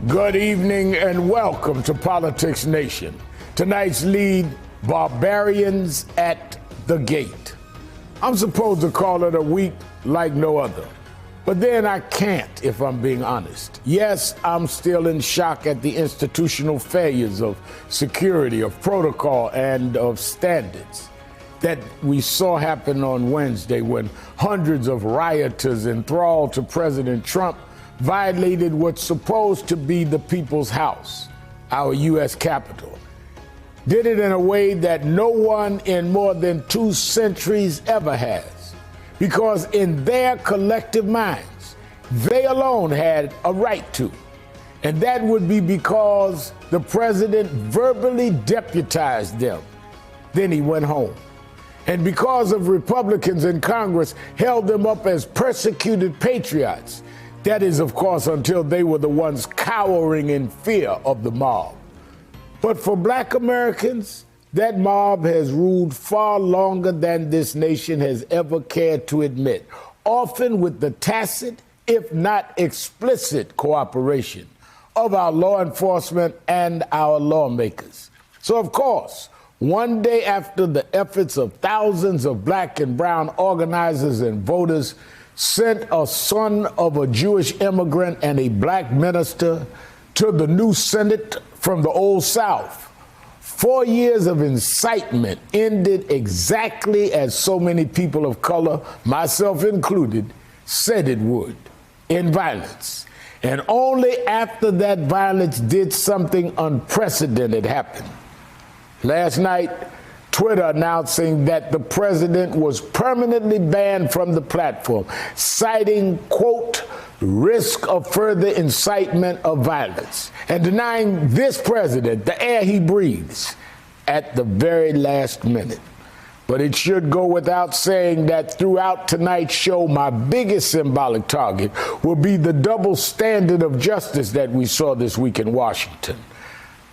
Good evening and welcome to Politics Nation. Tonight's lead, barbarians at the gate. I'm supposed to call it a week like no other, but then I can't if I'm being honest. Yes, I'm still in shock at the institutional failures of security, of protocol, and of standards that we saw happen on Wednesday when hundreds of rioters enthralled to President Trump violated what's supposed to be the people's house, our U.S. Capitol. Did it in a way that no one in more than 2 centuries ever has, because in their collective minds, they alone had a right to. And that would be because the president verbally deputized them. Then he went home. And because of Republicans in Congress held them up as persecuted patriots. That is, of course, until they were the ones cowering in fear of the mob. But for Black Americans, that mob has ruled far longer than this nation has ever cared to admit, often with the tacit, if not explicit, cooperation of our law enforcement and our lawmakers. So, of course, one day after the efforts of thousands of Black and brown organizers and voters sent a son of a Jewish immigrant and a Black minister to the new Senate from the Old South, 4 years of incitement ended exactly as so many people of color, myself included, said it would, in violence. And only after that violence did something unprecedented happen. Last night, Twitter announcing that the president was permanently banned from the platform, citing, quote, risk of further incitement of violence, and denying this president the air he breathes at the very last minute. But it should go without saying that throughout tonight's show, my biggest symbolic target will be the double standard of justice that we saw this week in Washington.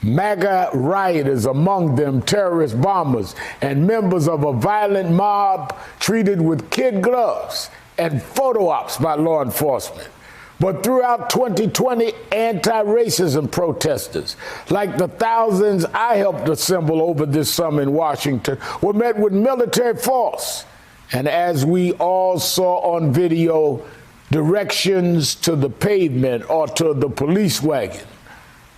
MAGA rioters, among them terrorist bombers and members of a violent mob treated with kid gloves and photo ops by law enforcement. But throughout 2020, anti-racism protesters, like the thousands I helped assemble over this summer in Washington, were met with military force. And as we all saw on video, directions to the pavement or to the police wagon.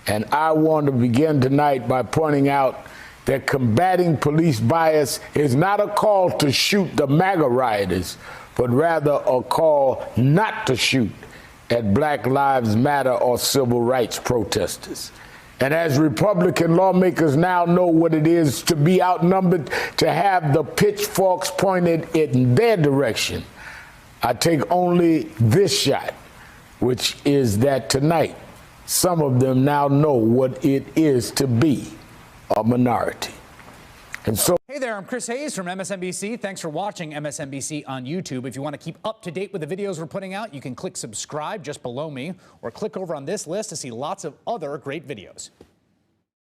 And I want to begin tonight by pointing out that combating police bias is not a call to shoot the MAGA rioters, but rather a call not to shoot at Black Lives Matter or civil rights protesters. And as Republican lawmakers now know what it is to be outnumbered, to have the pitchforks pointed in their direction, I take only this shot, which is that tonight, some of them now know what it is to be a minority. And so, hey there, I'm Chris Hayes from MSNBC. Thanks for watching MSNBC on YouTube. If you want to keep up to date with the videos we're putting out, you can click subscribe just below me or click over on this list to see lots of other great videos.